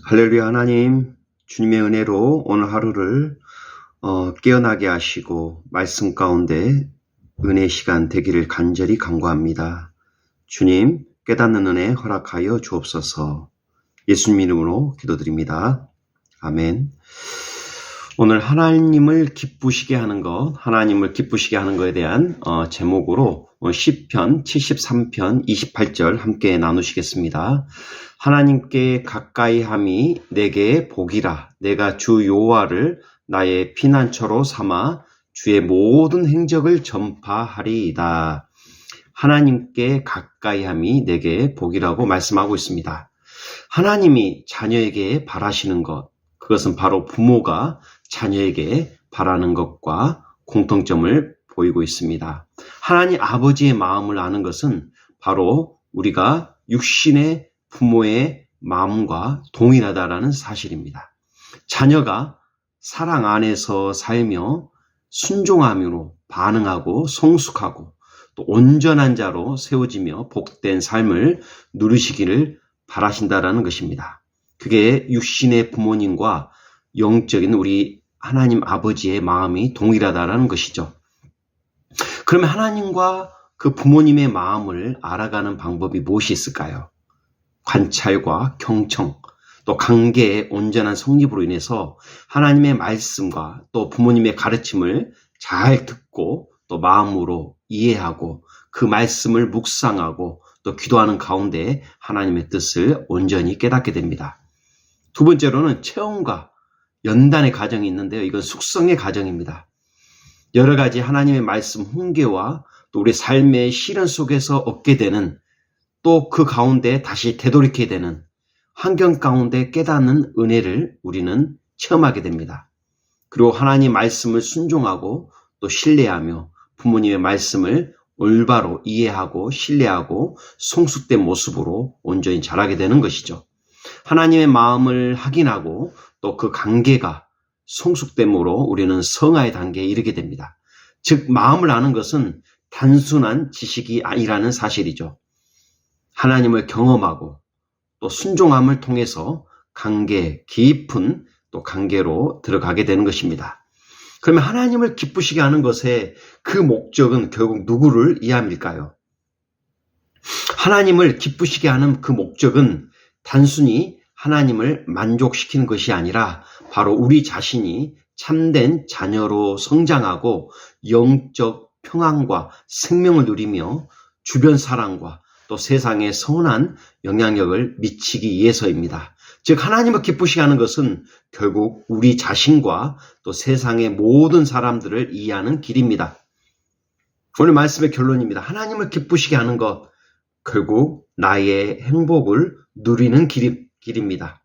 할렐루야. 하나님, 주님의 은혜로 오늘 하루를 깨어나게 하시고 말씀 가운데 은혜 시간 되기를 간절히 간구합니다. 주님, 깨닫는 은혜 허락하여 주옵소서. 예수님 이름으로 기도드립니다. 아멘. 오늘 하나님을 기쁘시게 하는 거에 대한 제목으로 시편 73편 28절 함께 나누시겠습니다. 하나님께 가까이 함이 내게 복이라. 내가 주 여호와를 나의 피난처로 삼아 주의 모든 행적을 전파하리이다. 하나님께 가까이 함이 내게 복이라고 말씀하고 있습니다. 하나님이 자녀에게 바라시는 것, 그것은 바로 부모가 자녀에게 바라는 것과 공통점을 보이고 있습니다. 하나님 아버지의 마음을 아는 것은 바로 우리가 육신의 부모의 마음과 동일하다라는 사실입니다. 자녀가 사랑 안에서 살며 순종함으로 반응하고 성숙하고 또 온전한 자로 세워지며 복된 삶을 누리시기를 바라신다라는 것입니다. 그게 육신의 부모님과 영적인 우리 하나님 아버지의 마음이 동일하다라는 것이죠. 그러면 하나님과 그 부모님의 마음을 알아가는 방법이 무엇이 있을까요? 관찰과 경청, 또 관계의 온전한 성립으로 인해서 하나님의 말씀과 또 부모님의 가르침을 잘 듣고 또 마음으로 이해하고 그 말씀을 묵상하고 또 기도하는 가운데 하나님의 뜻을 온전히 깨닫게 됩니다. 두 번째로는 체험과 연단의 과정이 있는데요. 이건 숙성의 과정입니다. 여러 가지 하나님의 말씀 훈계와 또 우리 삶의 시련 속에서 얻게 되는 또 그 가운데 다시 되돌이게 되는 환경 가운데 깨닫는 은혜를 우리는 체험하게 됩니다. 그리고 하나님 말씀을 순종하고 또 신뢰하며 부모님의 말씀을 올바로 이해하고 신뢰하고 성숙된 모습으로 온전히 자라게 되는 것이죠. 하나님의 마음을 확인하고 또 그 관계가 성숙됨으로 우리는 성화의 단계에 이르게 됩니다. 즉 마음을 아는 것은 단순한 지식이 아니라는 사실이죠. 하나님을 경험하고 또 순종함을 통해서 깊은 또 관계로 들어가게 되는 것입니다. 그러면 하나님을 기쁘시게 하는 것의 그 목적은 결국 누구를 위함일까요? 하나님을 기쁘시게 하는 그 목적은 단순히 하나님을 만족시키는 것이 아니라 바로 우리 자신이 참된 자녀로 성장하고 영적 평안과 생명을 누리며 주변 사람과 또 세상에 선한 영향력을 미치기 위해서입니다. 즉 하나님을 기쁘시게 하는 것은 결국 우리 자신과 또 세상의 모든 사람들을 이해하는 길입니다. 오늘 말씀의 결론입니다. 하나님을 기쁘시게 하는 것, 결국 나의 행복을 누리는 길입니다.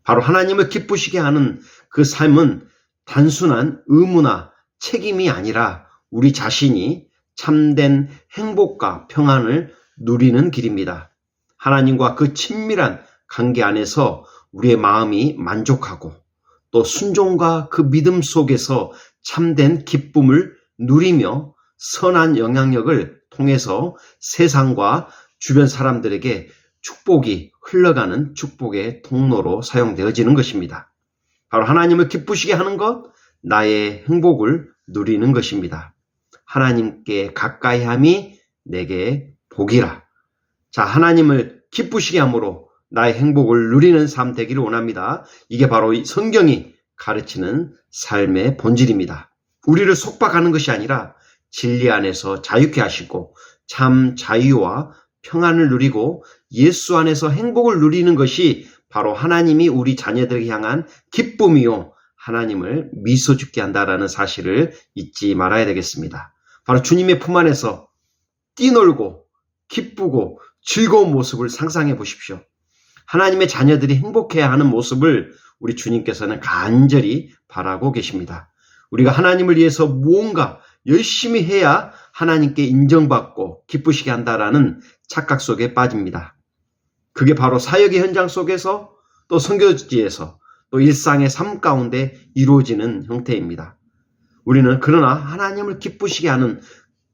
바로 하나님을 기쁘시게 하는 그 삶은 단순한 의무나 책임이 아니라 우리 자신이 참된 행복과 평안을 누리는 길입니다. 하나님과 그 친밀한 관계 안에서 우리의 마음이 만족하고 또 순종과 그 믿음 속에서 참된 기쁨을 누리며 선한 영향력을 통해서 세상과 주변 사람들에게 축복이 흘러가는 축복의 통로로 사용되어지는 것입니다. 바로 하나님을 기쁘시게 하는 것, 나의 행복을 누리는 것입니다. 하나님께 가까이 함이 내게 복이라. 자, 하나님을 기쁘시게 함으로 나의 행복을 누리는 삶 되기를 원합니다. 이게 바로 이 성경이 가르치는 삶의 본질입니다. 우리를 속박하는 것이 아니라 진리 안에서 자유케 하시고 참 자유와 평안을 누리고 예수 안에서 행복을 누리는 것이 바로 하나님이 우리 자녀들에게 향한 기쁨이요 하나님을 미소 짓게 한다라는 사실을 잊지 말아야 되겠습니다. 바로 주님의 품 안에서 뛰놀고 기쁘고 즐거운 모습을 상상해 보십시오. 하나님의 자녀들이 행복해야 하는 모습을 우리 주님께서는 간절히 바라고 계십니다. 우리가 하나님을 위해서 무언가 열심히 해야 하나님께 인정받고 기쁘시게 한다라는 착각 속에 빠집니다. 그게 바로 사역의 현장 속에서 또 선교지에서 또 일상의 삶 가운데 이루어지는 형태입니다. 우리는 그러나 하나님을 기쁘시게 하는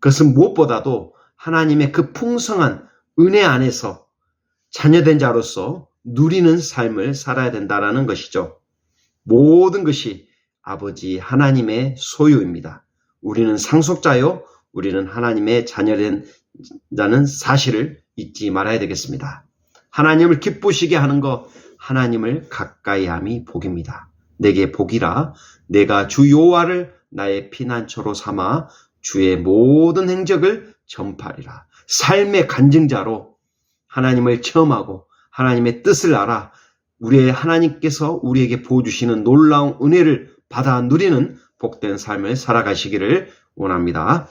것은 무엇보다도 하나님의 그 풍성한 은혜 안에서 자녀된 자로서 누리는 삶을 살아야 된다라는 것이죠. 모든 것이 아버지 하나님의 소유입니다. 우리는 상속자요, 우리는 하나님의 자녀된 자는 사실을 잊지 말아야 되겠습니다. 하나님을 기쁘시게 하는 것, 하나님을 가까이 함이 복입니다. 내게 복이라 내가 주 여호와를 나의 피난처로 삼아 주의 모든 행적을 전파하리라. 삶의 간증자로 하나님을 체험하고 하나님의 뜻을 알아 우리의 하나님께서 우리에게 보여주시는 놀라운 은혜를 받아 누리는 복된 삶을 살아가시기를 원합니다.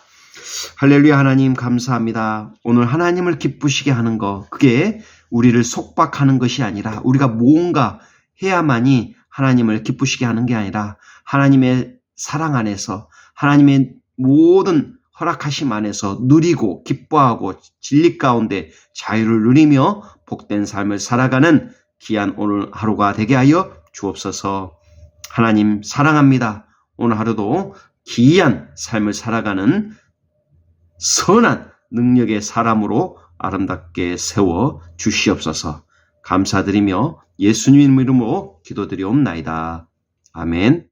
할렐루야. 하나님 감사합니다. 오늘 하나님을 기쁘시게 하는 것, 그게 우리를 속박하는 것이 아니라 우리가 뭔가 해야만이 하나님을 기쁘시게 하는 게 아니라 하나님의 사랑 안에서 하나님의 모든 허락하심 안에서 누리고 기뻐하고 진리 가운데 자유를 누리며 복된 삶을 살아가는 귀한 오늘 하루가 되게 하여 주옵소서. 하나님 사랑합니다. 오늘 하루도 귀한 삶을 살아가는 선한 능력의 사람으로 아름답게 세워 주시옵소서. 감사드리며 예수님 이름으로 기도드리옵나이다. 아멘.